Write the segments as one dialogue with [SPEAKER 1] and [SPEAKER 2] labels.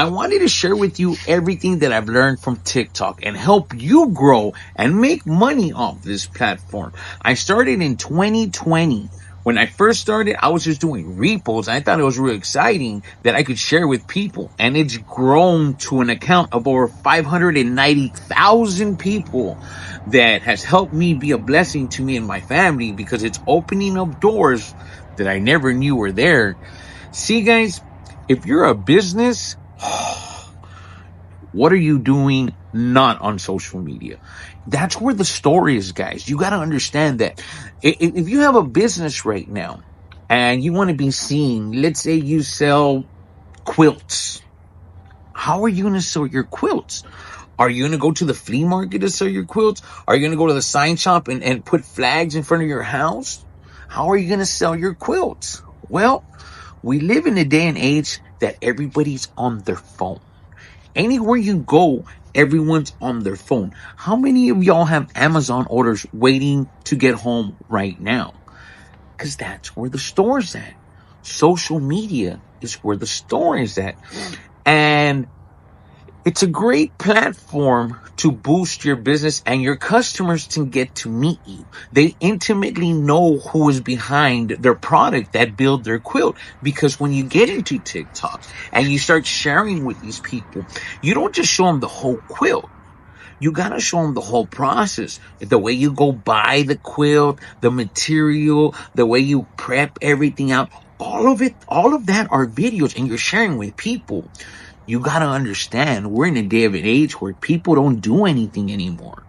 [SPEAKER 1] I wanted to share with you everything that I've learned from TikTok and help you grow and make money off this platform. I started in 2020. When I first started, I was just doing repos. I thought it was really exciting that I could share with people. And it's grown to an account of over 590,000 people that has helped me be a blessing to me and my family because it's opening up doors that I never knew were there. See, guys, if you're a business, what are you doing not on social media? That's where the story is, guys. You got to understand that if you have a business right now and you want to be seen, let's say you sell quilts. How are you going to sell your quilts? Are you going to go to the flea market to sell your quilts? Are you going to go to the sign shop and put flags in front of your house? How are you going to sell your quilts? Well, we live in a day and age that everybody's on their phone. Anywhere you go, everyone's on their phone. How many of y'all have Amazon orders waiting to get home right now? Because that's where the store's at. Social media is where the store is at. And it's a great platform to boost your business, and your customers can get to meet you. They intimately know who is behind their product that build their quilt. Because when you get into TikTok and you start sharing with these people, you don't just show them the whole quilt. You got to show them the whole process. The way you go buy the quilt, the material, the way you prep everything out. All of that are videos, and you're sharing with people. You got to understand, we're in a day of an age where people don't do anything anymore.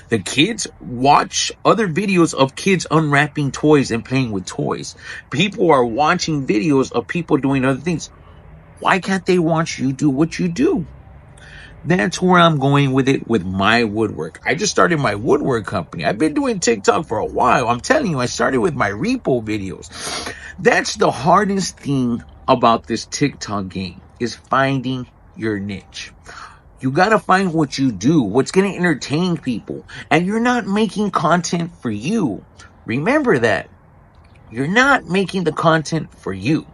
[SPEAKER 1] The kids watch other videos of kids unwrapping toys and playing with toys. People are watching videos of people doing other things. Why can't they watch you do what you do? That's where I'm going with it with my woodwork. I just started my woodwork company. I've been doing TikTok for a while. I'm telling you, I started with my repo videos. That's the hardest thing about this TikTok game, is finding your niche. You got to find what you do, what's going to entertain people. And you're not making content for you. Remember that. You're not making the content for you.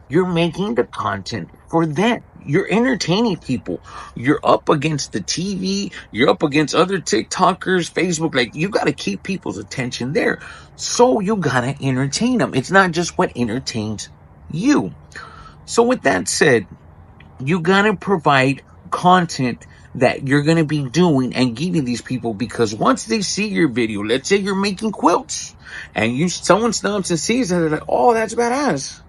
[SPEAKER 1] You're making the content for them. You're entertaining people. You're up against the TV. You're up against other TikTokers, Facebook. Like, you got to keep people's attention there. So you got to entertain them. It's not just what entertains you. So with that said, you got to provide content that you're going to be doing and giving these people, because once they see your video, let's say you're making quilts and someone stops and sees it, they're like, oh, that's badass.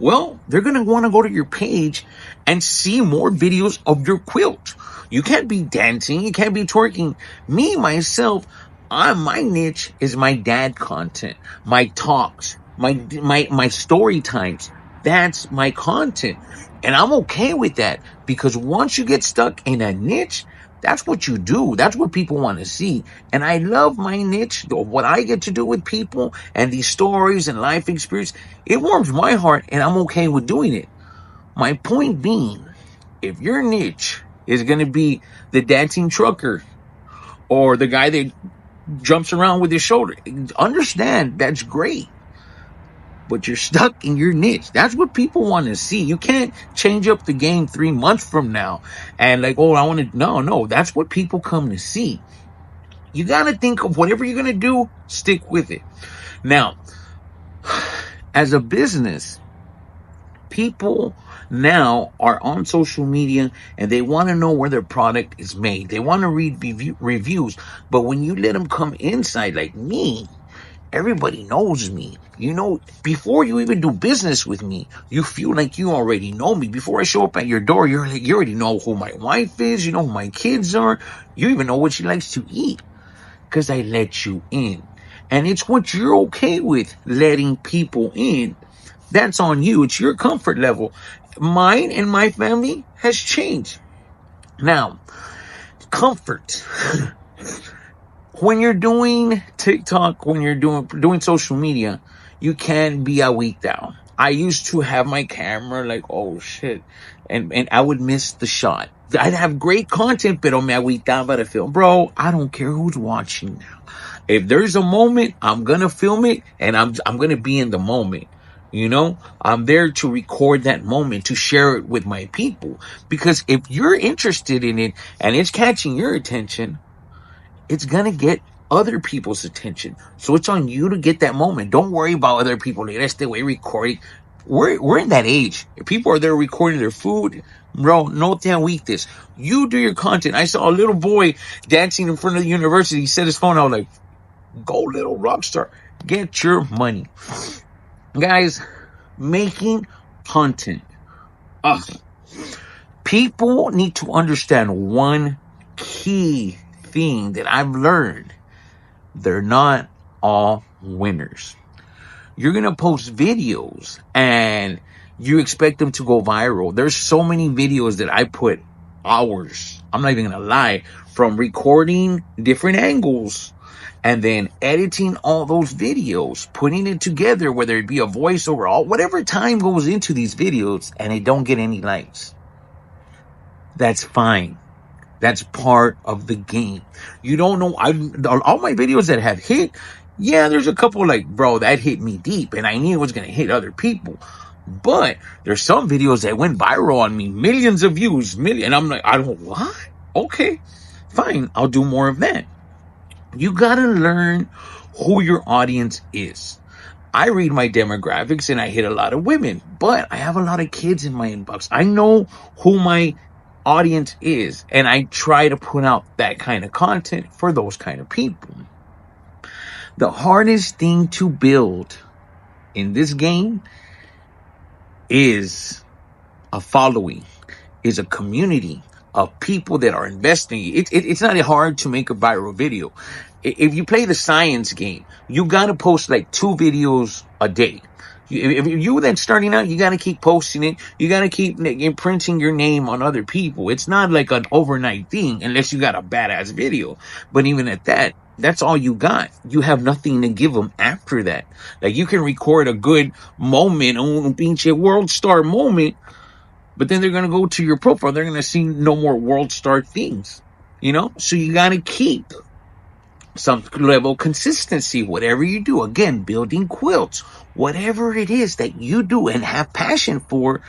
[SPEAKER 1] Well, they're going to want to go to your page and see more videos of your quilt. You can't be dancing. You can't be twerking. Me, myself, my niche is my dad content, my talks, my story times. That's my content. And I'm okay with that, because once you get stuck in a niche, that's what you do. That's what people want to see. And I love my niche, what I get to do with people and these stories and life experience. It warms my heart, and I'm okay with doing it. My point being, if your niche is going to be the dancing trucker or the guy that jumps around with his shoulder, understand that's great. But you're stuck in your niche. That's what people want to see. You can't change up the game 3 months from now and like, oh, I want to. No, that's what people come to see. You got to think of whatever you're going to do, stick with it. Now, as a business, people now are on social media and they want to know where their product is made. They want to read reviews. But when you let them come inside, like me, everybody knows me. You know, before you even do business with me, you feel like you already know me. Before I show up at your door, you're like, you already know who my wife is. You know who my kids are. You even know what she likes to eat, because I let you in. And it's what you're okay with, letting people in. That's on you. It's your comfort level. Mine and my family has changed. Now, comfort. When you're doing TikTok, when you're doing social media, you can be agüitado. I used to have my camera like, oh shit, and I would miss the shot. I'd have great content, pero me agüitaba to film. Bro, I don't care who's watching now. If there's a moment, I'm gonna film it, and I'm gonna be in the moment. You know, I'm there to record that moment, to share it with my people. Because if you're interested in it and it's catching your attention, it's gonna get other people's attention. So it's on you to get that moment. Don't worry about other people. Let's stay away recording. We're in that age. If people are there recording their food, bro, no te agüites. You do your content. I saw a little boy dancing in front of the university. He set his phone out like, go little rock star. Get your money. Guys, making content. Ugh. People need to understand one key thing that I've learned. They're not all winners. You're going to post videos and you expect them to go viral. There's so many videos that I put hours, I'm not even going to lie, from recording different angles and then editing all those videos, putting it together, whether it be a voiceover, all whatever time goes into these videos, and they don't get any likes. That's fine. That's part of the game. You don't know. All my videos that have hit, yeah, there's a couple like, bro, that hit me deep, and I knew it was gonna hit other people. But there's some videos that went viral on me, millions of views, and I'm like, I don't what? Okay, fine, I'll do more of that. You gotta learn who your audience is. I read my demographics and I hit a lot of women, but I have a lot of kids in my inbox. I know who my audience is, and I try to put out that kind of content for those kind of people. The hardest thing to build in this game is a following, is a community of people that are investing. It's not hard to make a viral video. If you play the science game, you got to post like 2 videos a day. If you then starting out, you got to keep posting it. You got to keep imprinting your name on other people. It's not like an overnight thing unless you got a badass video. But even at that, that's all you got. You have nothing to give them after that. Like you can record a good moment, un pinche world star moment, but then they're going to go to your profile. They're going to see no more world star things, you know? So you got to keep some level of consistency, whatever you do. Again, building quilts, whatever it is that you do and have passion for,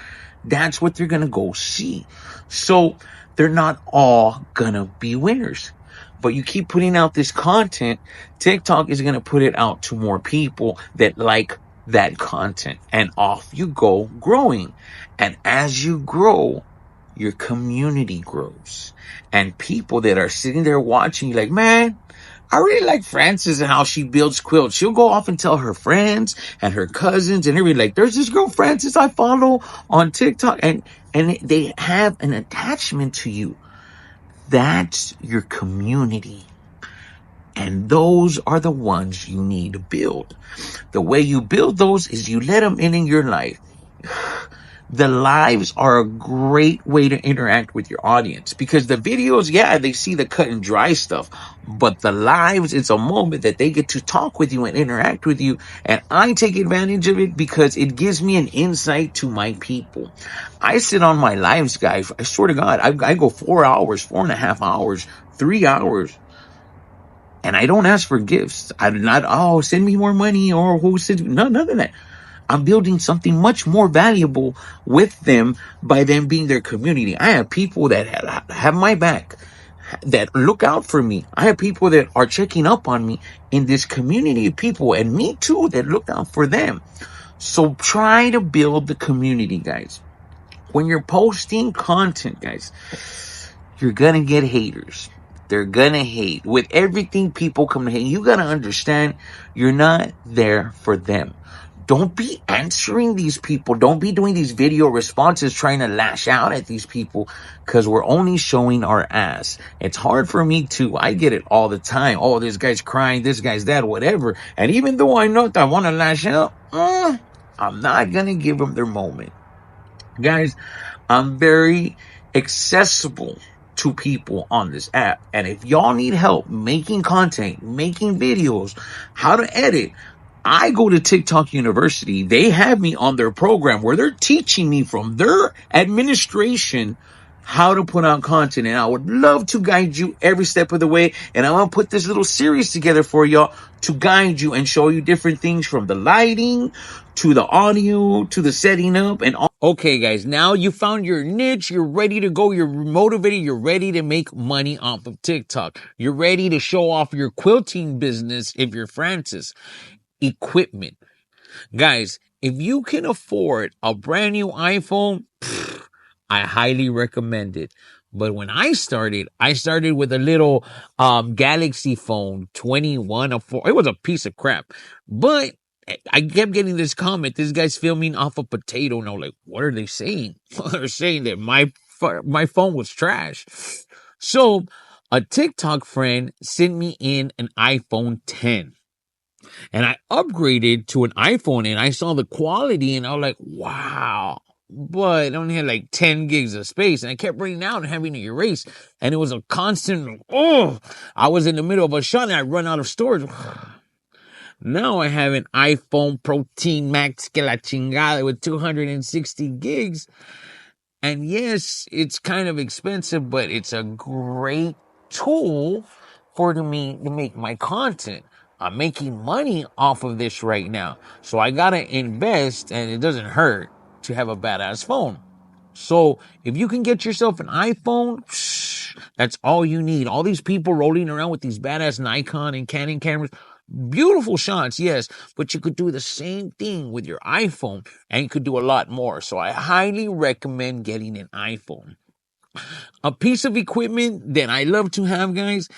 [SPEAKER 1] that's what they're going to go see. So they're not all going to be winners. But you keep putting out this content, TikTok is going to put it out to more people that like that content. And off you go growing. And as you grow, your community grows. And people that are sitting there watching you like, man, I really like Frances and how she builds quilts. She'll go off and tell her friends and her cousins and everybody, like, there's this girl Frances I follow on TikTok, and they have an attachment to you. That's your community. And those are the ones you need to build. The way you build those is you let them in your life. The lives are a great way to interact with your audience, because the videos, yeah, they see the cut and dry stuff, but the lives, it's a moment that they get to talk with you and interact with you. And I take advantage of it because it gives me an insight to my people. I sit on my lives, guys. I swear to God, I go 4 hours, 4.5 hours, 3 hours. And I don't ask for gifts. I'm not, oh, send me more money, or who sends me, none of that. I'm building something much more valuable with them by them being their community. I have people that have my back, that look out for me. I have people that are checking up on me in this community of people, and me too, that look out for them. So try to build the community, guys. When you're posting content, guys, you're gonna get haters. They're gonna hate. With everything, people come to hate. You gotta understand, you're not there for them. Don't be answering these people. Don't be doing these video responses trying to lash out at these people, because we're only showing our ass. It's hard for me too. I get it all the time. Oh, this guy's crying, this guy's that, whatever. And even though I know that I want to lash out, I'm not going to give them their moment. Guys, I'm very accessible to people on this app. And if y'all need help making content, making videos, how to edit, I go to TikTok University. They have me on their program where they're teaching me from their administration how to put out content. And I would love to guide you every step of the way. And I'm going to put this little series together for y'all to guide you and show you different things from the lighting to the audio to the setting up and all. Okay, guys, now you found your niche. You're ready to go. You're motivated. You're ready to make money off of TikTok. You're ready to show off your quilting business if you're Francis. Equipment. Guys, if you can afford a brand new iPhone, I highly recommend it. But when I started with a little Galaxy phone 21 or 4. It was a piece of crap. But I kept getting this comment. This guy's filming off a potato. And I'm like, what are they saying? They're saying that my phone was trash. So a TikTok friend sent me in an iPhone 10. And I upgraded to an iPhone and I saw the quality and I was like, wow. But it only had like 10 gigs of space and I kept running out and having to erase. And it was a constant, I was in the middle of a shot and I run out of storage. Now I have an iPhone Protein Max que la chingada with 260 gigs. And yes, it's kind of expensive, but it's a great tool for me to make my content. I'm making money off of this right now. So I gotta invest, and it doesn't hurt to have a badass phone. So if you can get yourself an iPhone, that's all you need. All these people rolling around with these badass Nikon and Canon cameras, beautiful shots, yes, but you could do the same thing with your iPhone and you could do a lot more. So I highly recommend getting an iPhone. A piece of equipment that I love to have, guys,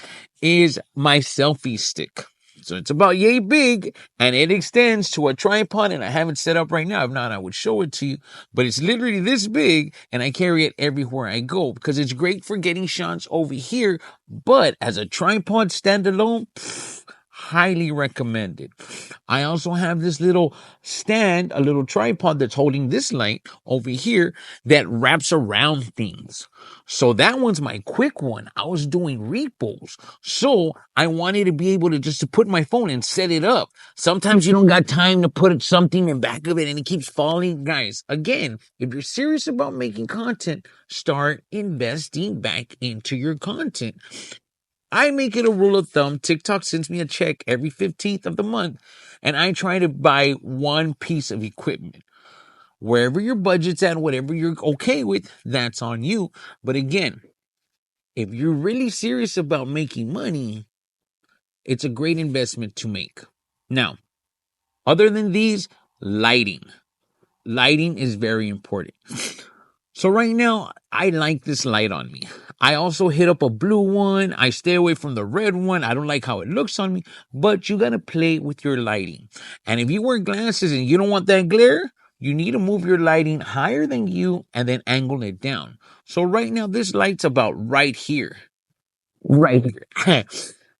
[SPEAKER 1] is my selfie stick. So it's about yay big and it extends to a tripod and I have it set up right now. If not, I would show it to you, but it's literally this big and I carry it everywhere I go because it's great for getting shots over here. But as a tripod standalone, highly recommended. I also have this little stand, a little tripod that's holding this light over here that wraps around things. So that one's my quick one. I was doing repos. So I wanted to be able to just to put my phone and set it up. Sometimes you don't got time to put something in back of it and it keeps falling. Guys, again, if you're serious about making content, start investing back into your content. I make it a rule of thumb. TikTok sends me a check every 15th of the month, and I try to buy one piece of equipment. Wherever your budget's at, whatever you're okay with, that's on you. But again, if you're really serious about making money, it's a great investment to make. Now, other than these, lighting. Lighting is very important. So right now, I like this light on me. I also hit up a blue one. I stay away from the red one. I don't like how it looks on me, but you got to play with your lighting. And if you wear glasses and you don't want that glare, you need to move your lighting higher than you and then angle it down. So right now, this light's about right here. Right here.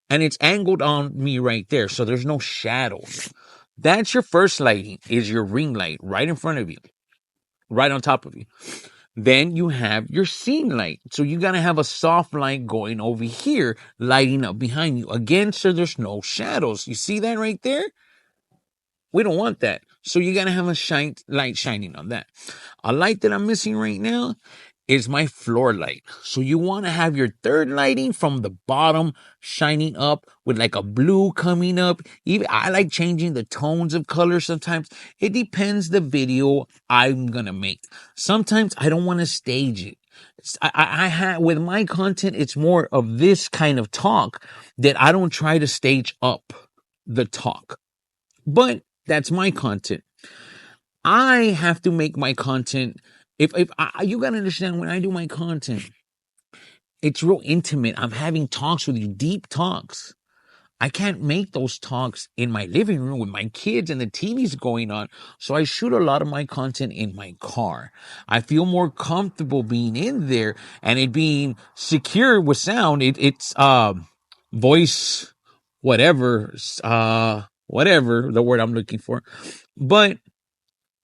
[SPEAKER 1] And it's angled on me right there. So there's no shadows. That's your first lighting, is your ring light right in front of you, right on top of you. Then you have your scene light. So you got to have a soft light going over here, lighting up behind you. Again, so there's no shadows. You see that right there? We don't want that. So you got to have a light shining on that. A light that I'm missing right now is my floor light. So you want to have your third lighting from the bottom shining up with like a blue coming up. Even I like changing the tones of color sometimes. It depends the video I'm going to make. Sometimes I don't want to stage it. I have with my content, it's more of this kind of talk that I don't try to stage up the talk. But that's my content. I have to make my content. If you gotta understand, when I do my content, it's real intimate. I'm having talks with you, deep talks. I can't make those talks in my living room with my kids and the TV's going on. So I shoot a lot of my content in my car. I feel more comfortable being in there and it being secure with sound. It's voice, whatever, whatever the word I'm looking for. But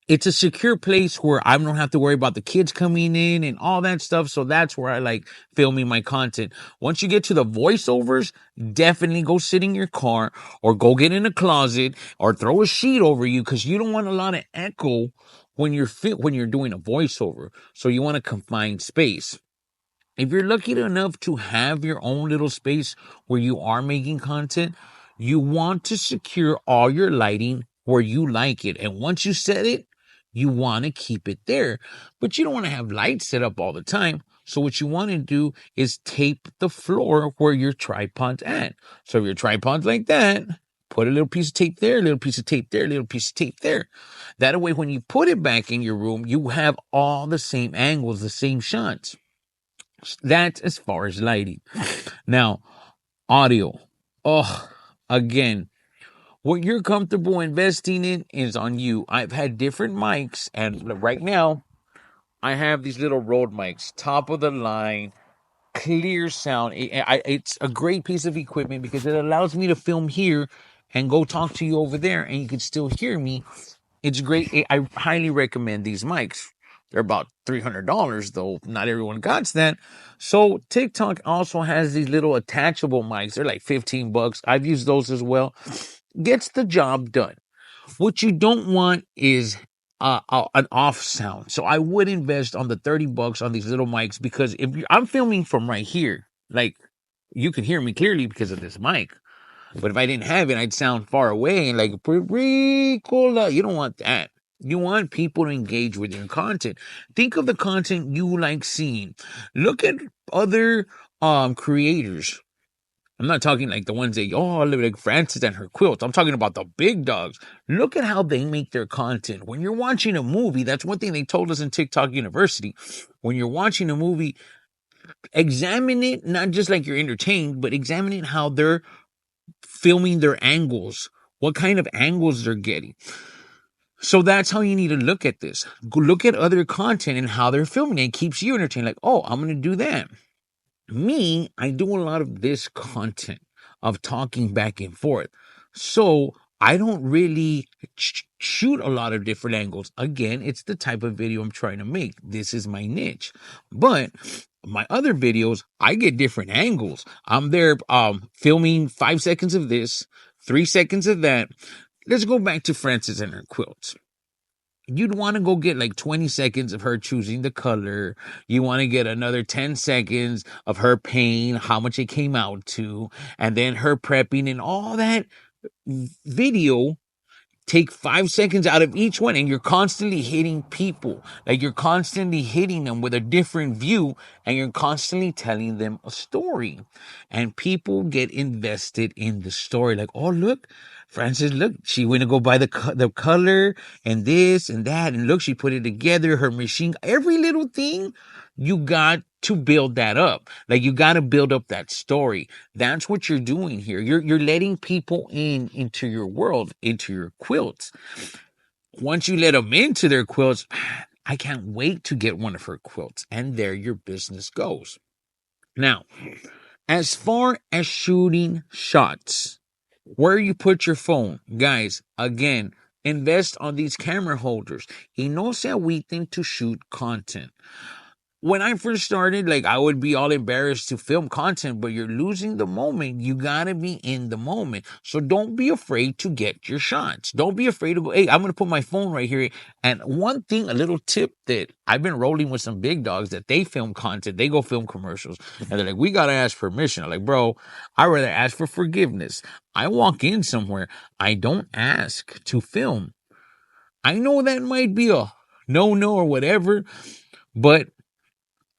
[SPEAKER 1] it's a secure place where I don't have to worry about the kids coming in and all that stuff. So that's where I like filming my content. Once you get to the voiceovers, definitely go sit in your car or go get in a closet or throw a sheet over you because you don't want a lot of echo when you're doing a voiceover. So you want a confined space. If you're lucky enough to have your own little space where you are making content, you want to secure all your lighting where you like it. And once you set it, you want to keep it there. But you don't want to have lights set up all the time. So what you want to do is tape the floor where your tripod's at. So if your tripod's like that, put a little piece of tape there, a little piece of tape there, a little piece of tape there. That way, when you put it back in your room, you have all the same angles, the same shots. That's as far as lighting. Now, audio. Oh, again, what you're comfortable investing in is on you. I've had different mics, and right now, I have these little Rode mics, top of the line, clear sound. It's a great piece of equipment because it allows me to film here and go talk to you over there, and you can still hear me. It's great. I highly recommend these mics. They're about $300, though. Not everyone got that. So TikTok also has these little attachable mics. They're like $15. I've used those as well. Gets the job done. What you don't want is an off sound. So I would invest on the $30 on these little mics because if I'm filming from right here, like you can hear me clearly because of this mic. But if I didn't have it, I'd sound far away and like pretty cool. You don't want that. You want people to engage with your content. Think of the content you like seeing. Look at other creators. I'm not talking like the ones that, like Frances and her quilts. I'm talking about the big dogs. Look at how they make their content. When you're watching a movie, that's one thing they told us in TikTok University. When you're watching a movie, examine it, not just like you're entertained, but examine it how they're filming their angles, what kind of angles they're getting. So that's how you need to look at this. Look at other content and how they're filming it. It keeps you entertained. Like, oh, I'm going to do that. Me, I do a lot of this content of talking back and forth. So I don't really shoot a lot of different angles. Again, it's the type of video I'm trying to make. This is my niche. But my other videos, I get different angles. I'm there filming 5 seconds of this, 3 seconds of that. Let's go back to Frances and her quilts. You'd want to go get like 20 seconds of her choosing the color. You want to get another 10 seconds of her paying, how much it came out to, and then her prepping and all that video. Take 5 seconds out of each one, and you're constantly hitting people. Like you're constantly hitting them with a different view, and you're constantly telling them a story. And people get invested in the story. Like, oh, look, Frances, look, she went to go buy the color and this and that. And look, she put it together, her machine, every little thing. You got to build that up. Like you got to build up that story. That's what you're doing here. You're letting people into your world, into your quilts. Once you let them into their quilts, I can't wait to get one of her quilts. And there your business goes. Now, as far as shooting shots, where you put your phone, guys, again, invest on these camera holders. Y no se agüiten to shoot content. When I first started, like I would be all embarrassed to film content, but you're losing the moment. You gotta be in the moment. So don't be afraid to get your shots. Don't be afraid to go, hey, I'm gonna put my phone right here. And one thing, a little tip that I've been rolling with some big dogs that they film content, they go film commercials, and they're like, we gotta ask permission. I'm like, bro, I'd rather ask for forgiveness. I walk in somewhere, I don't ask to film. I know that might be a no or whatever, but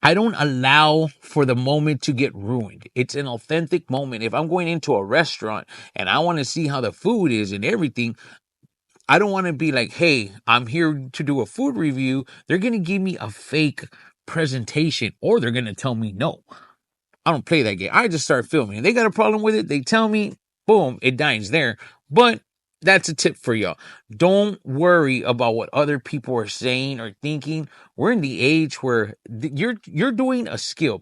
[SPEAKER 1] I don't allow for the moment to get ruined. It's an authentic moment. If I'm going into a restaurant and I want to see how the food is and everything, I don't want to be like, hey, I'm here to do a food review. They're going to give me a fake presentation or they're going to tell me no. I don't play that game. I just start filming. If they got a problem with it, they tell me, boom, it dies there. But that's a tip for y'all. Don't worry about what other people are saying or thinking. We're in the age where you're doing a skill.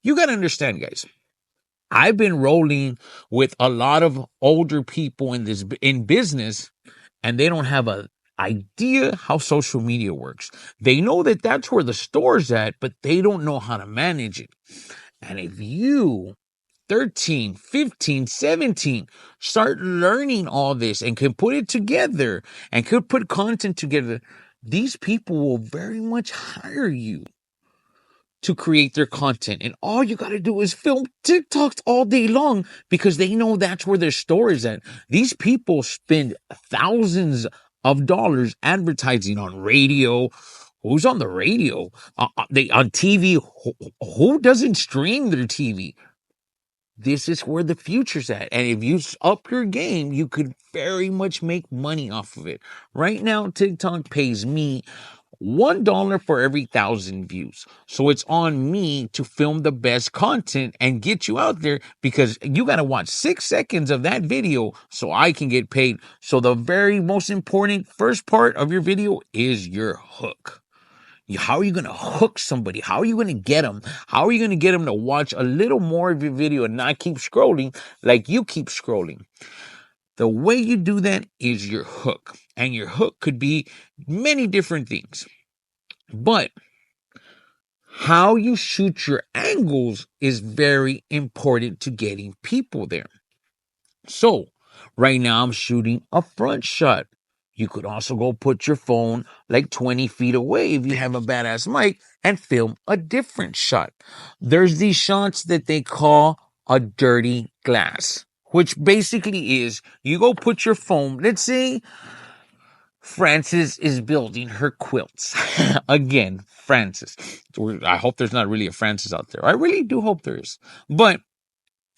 [SPEAKER 1] You got to understand, guys. I've been rolling with a lot of older people in business, and they don't have a idea how social media works. They know that that's where the store's at, but they don't know how to manage it. And if you 13, 15, 17, start learning all this and can put it together and could put content together, these people will very much hire you. to create their content. And all you got to do is film TikToks all day long because they know that's where their store is at. These people spend thousands of dollars advertising on radio. Who's on the radio? They on TV. Who doesn't stream their TV? This is where the future's at. And if you up your game, you could very much make money off of it. Right now, TikTok pays me $1 for every 1,000 views. So it's on me to film the best content and get you out there because you got to watch 6 seconds of that video so I can get paid. So the very most important first part of your video is your hook. How are you going to hook somebody? How are you going to get them? How are you going to get them to watch a little more of your video and not keep scrolling like you keep scrolling? The way you do that is your hook. And your hook could be many different things. But how you shoot your angles is very important to getting people there. So right now I'm shooting a front shot. You could also go put your phone like 20 feet away if you have a badass mic and film a different shot. There's these shots that they call a dirty glass, which basically is you go put your phone, let's say Frances is building her quilts. Again, Frances. I hope there's not really a Frances out there. I really do hope there is. But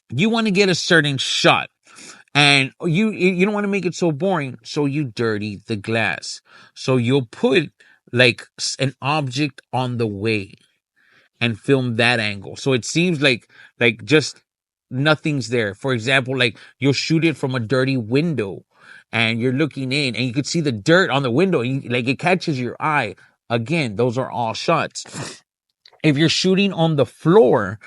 [SPEAKER 1] you want to get a certain shot. And you don't want to make it so boring, so you dirty the glass. So you'll put like an object on the way and film that angle. So it seems like just nothing's there. For example, like you'll shoot it from a dirty window and you're looking in and you could see the dirt on the window. Like it catches your eye. Again, those are all shots. If you're shooting on the floor,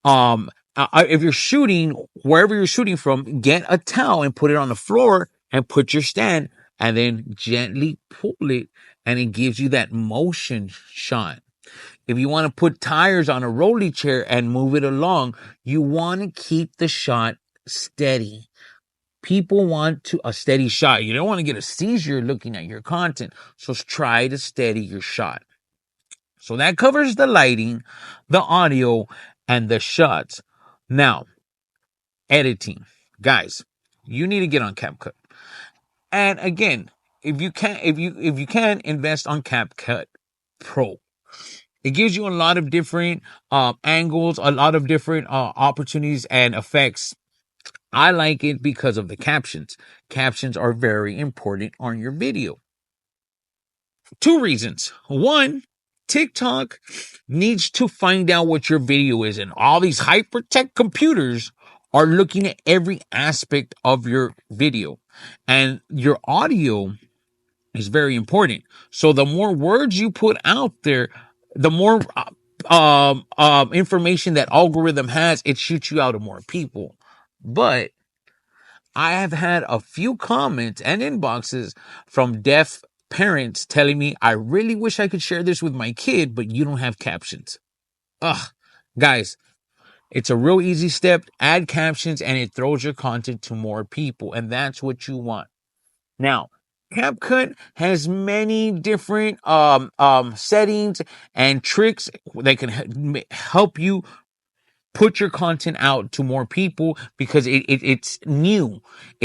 [SPEAKER 1] if you're shooting wherever you're shooting from, get a towel and put it on the floor and put your stand and then gently pull it and it gives you that motion shot. If you want to put tires on a rolly chair and move it along, you want to keep the shot steady. People want a steady shot. You don't want to get a seizure looking at your content. So try to steady your shot. So that covers the lighting, the audio, and the shots. Now, editing. Guys, you need to get on CapCut. And again, if you can invest on CapCut Pro. It gives you a lot of different angles, a lot of different opportunities and effects. I like it because of the captions. Captions are very important on your video. 2 reasons. 1, TikTok needs to find out what your video is, and all these hyper-tech computers are looking at every aspect of your video. And your audio is very important. So the more words you put out there, the more information that algorithm has, it shoots you out to more people. But I have had a few comments and inboxes from deaf parents telling me, I really wish I could share this with my kid, but you don't have captions. Ugh, guys, it's a real easy step. Add captions and it throws your content to more people. And that's what you want. Now, CapCut has many different settings and tricks that can help you put your content out to more people because it's new.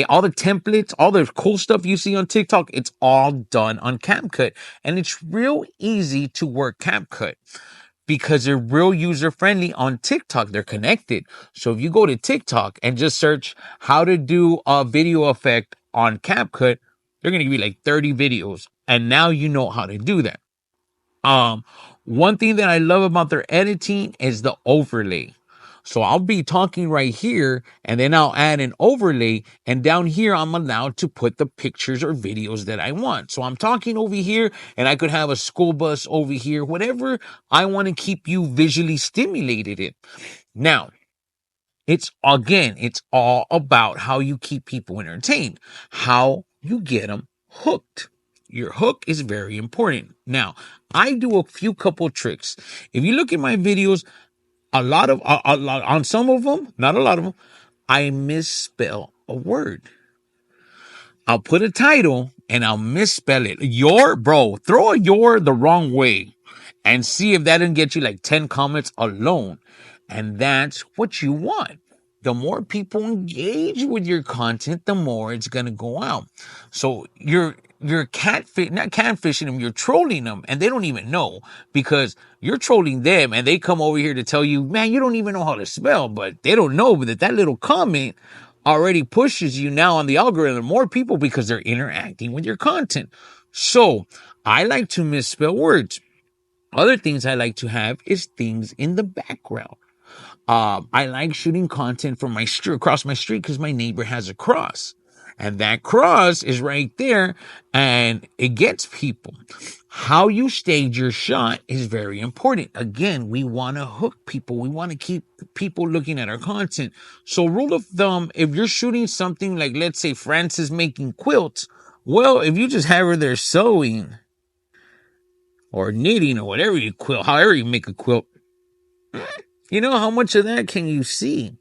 [SPEAKER 1] All the templates, all the cool stuff you see on TikTok, it's all done on CapCut. And it's real easy to work CapCut because they're real user friendly on TikTok. They're connected. So if you go to TikTok and just search how to do a video effect on CapCut, they're going to give you like 30 videos. And now you know how to do that. One thing that I love about their editing is the overlay. So I'll be talking right here and then I'll add an overlay, and down here I'm allowed to put the pictures or videos that I want. So I'm talking over here and I could have a school bus over here, whatever I want to keep you visually stimulated in. Now, it's all about how you keep people entertained, how you get them hooked. Your hook is very important. Now, I do a few couple tricks. If you look at my videos, a lot on some of them, not a lot of them, I misspell a word. I'll put a title and I'll misspell it. Throw a your the wrong way. and see if that didn't get you like 10 comments alone. And that's what you want. The more people engage with your content, the more it's going to go out. So you're not catfishing them, you're trolling them, and they don't even know, because you're trolling them and they come over here to tell you, man, you don't even know how to spell, but they don't know that little comment already pushes you now on the algorithm more people because they're interacting with your content. So I like to misspell words. Other things I like to have is things in the background. I like shooting content from my street, across my street, because my neighbor has a cross. And that cross is right there, and it gets people. How you stage your shot is very important. Again, we want to hook people. We want to keep people looking at our content. So rule of thumb, if you're shooting something like, let's say Frances making quilts, well, if you just have her there sewing or knitting or whatever you quilt, however you make a quilt, you know, how much of that can you see?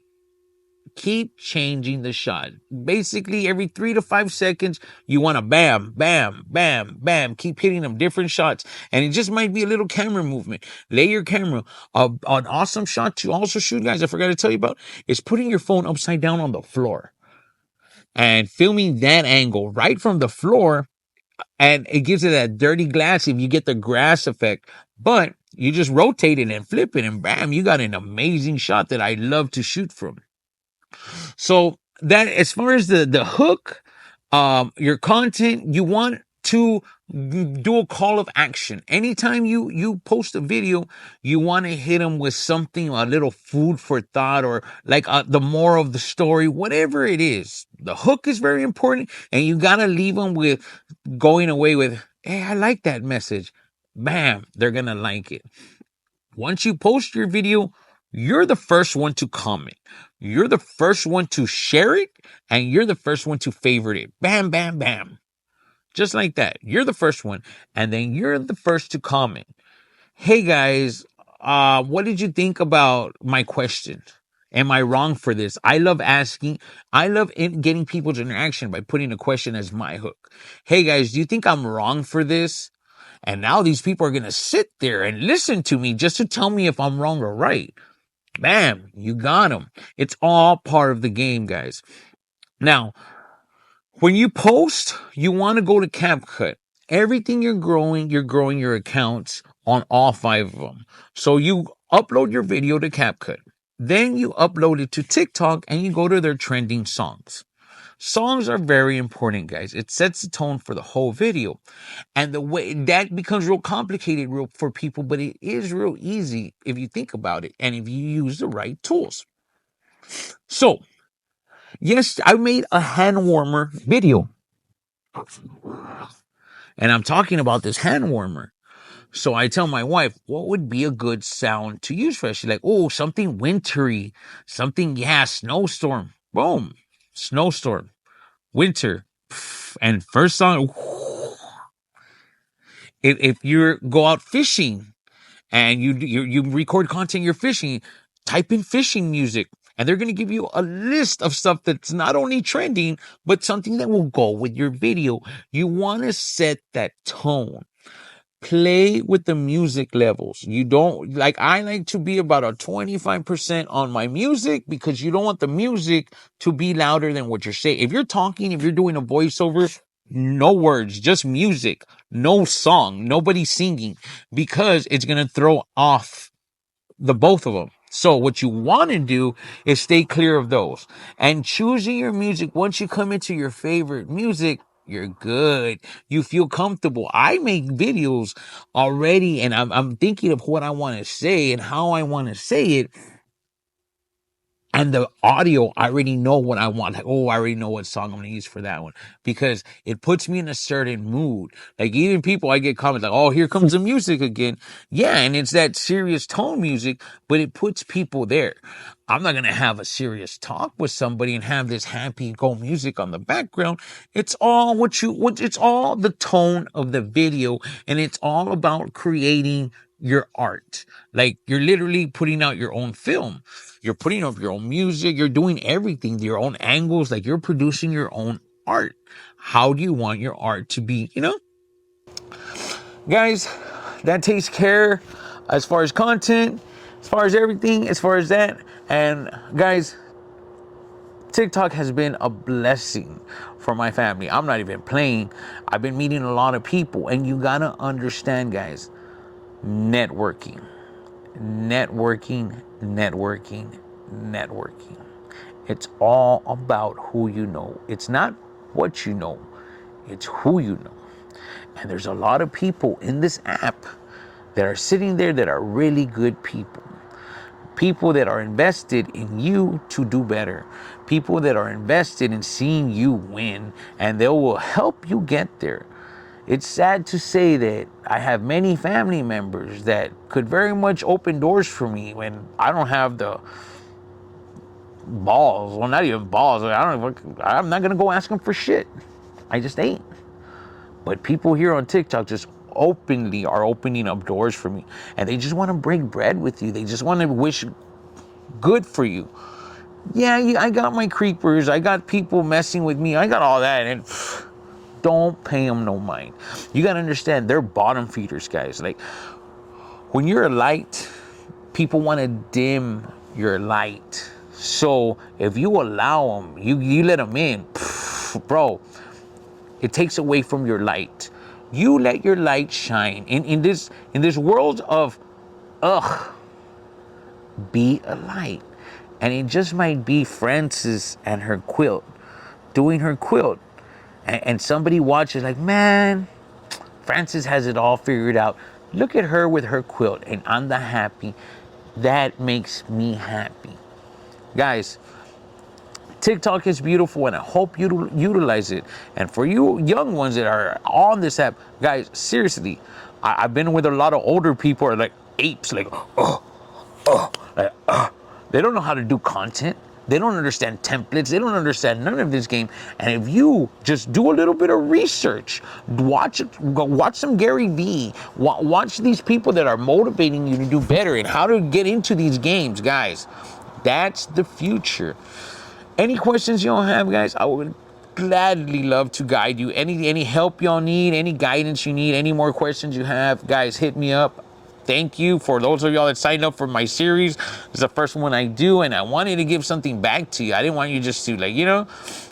[SPEAKER 1] Keep changing the shot. Basically, every 3 to 5 seconds, you want to bam, bam, bam, bam. Keep hitting them different shots. And it just might be a little camera movement. Lay your camera. An awesome shot to also shoot, guys, I forgot to tell you about, is putting your phone upside down on the floor and filming that angle right from the floor. And it gives it that dirty glass if you get the grass effect. But you just rotate it and flip it, and bam, you got an amazing shot that I love to shoot from. So that, as far as the hook, your content, you want to do a call of action. Anytime you post a video, you want to hit them with something, a little food for thought, or like the moral of the story, whatever it is. The hook is very important, and you got to leave them with going away with, hey, I like that message. Bam, they're going to like it. Once you post your video, you're the first one to comment. You're the first one to share it, and you're the first one to favorite it. Bam, bam, bam. Just like that. You're the first one, and then you're the first to comment. Hey guys, what did you think about my question? Am I wrong for this? I love asking. I love getting people's interaction by putting a question as my hook. Hey guys, do you think I'm wrong for this? And now these people are going to sit there and listen to me just to tell me if I'm wrong or right. Bam, you got them. It's all part of the game, guys. Now, when you post, you want to go to CapCut. Everything you're growing your accounts on all 5 of them. So you upload your video to CapCut. Then you upload it to TikTok, and you go to their trending songs. Songs are very important, guys. It sets the tone for the whole video. And the way that becomes real complicated for people, but it is real easy if you think about it and if you use the right tools. So, yes, I made a hand warmer video. And I'm talking about this hand warmer. So I tell my wife, what would be a good sound to use for it? She's like, oh, something wintry, something, snowstorm. Boom, snowstorm, winter. And first song, if you go out fishing and you record content, you're fishing, type in fishing music, and they're going to give you a list of stuff that's not only trending, but something that will go with your video. You want to set that tone. Play with the music levels. You don't I like to be about a 25% on my music, because you don't want the music to be louder than what you're saying. If you're talking, if you're doing a voiceover, no words, just music, no song, nobody singing, because it's going to throw off the both of them. So what you want to do is stay clear of those. And choosing your music, once you come into your favorite music, you're good. You feel comfortable. I make videos already, and I'm thinking of what I want to say and how I want to say it. And the audio, I already know what I want. Like, oh, I already know what song I'm going to use for that one, because it puts me in a certain mood. Like, even people, I get comments like, oh, here comes the music again. Yeah, and it's that serious tone music, but it puts people there. I'm not going to have a serious talk with somebody and have this happy go music on the background. It's all it's all the tone of the video, and it's all about creating your art. Like, you're literally putting out your own film. You're putting up your own music. You're doing everything, your own angles. Like, you're producing your own art. How do you want your art to be? Guys, that takes care as far as content, as far as everything, as far as that. And guys, TikTok has been a blessing for my family. I'm not even playing. I've been meeting a lot of people, and you gotta understand, guys, networking, networking, networking, networking. It's all about who you know. It's not what you know, it's who you know. And there's a lot of people in this app that are sitting there that are really good people. People that are invested in you to do better. People that are invested in seeing you win, and they will help you get there. It's sad to say that I have many family members that could very much open doors for me when I don't have the balls. Well, not even balls. I'm not gonna go ask them for shit. I just ain't. But people here on TikTok just openly are opening up doors for me, and they just want to break bread with you. They just want to wish good for you. Yeah, I got my creepers. I got people messing with me. I got all that, and don't pay them no mind. You gotta understand, they're bottom feeders, guys. Like, when you're a light, people want to dim your light. So if you allow them, you let them in, bro, it takes away from your light. You let your light shine in this world of be a light. And it just might be Frances and her quilt, doing her quilt, and somebody watches like, man, Frances has it all figured out. Look at her with her quilt, and I'm the happy. That makes me happy. Guys, TikTok is beautiful, and I hope you utilize it. And for you young ones that are on this app, guys, seriously, I've been with a lot of older people who are like apes, like, they don't know how to do content. They don't understand templates. They don't understand none of this game. And if you just do a little bit of research, watch some Gary Vee, watch these people that are motivating you to do better and how to get into these games, guys. That's the future. Any questions y'all have, guys? I would gladly love to guide you. Any help y'all need, any guidance you need, any more questions you have, guys, hit me up. Thank you for those of y'all that signed up for my series. It's the first one I do, and I wanted to give something back to you. I didn't want you just to, like, I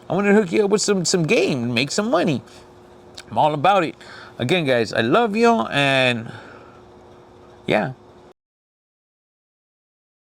[SPEAKER 1] wanted to hook you up with some game and make some money. I'm all about it. Again, guys, I love y'all, and yeah.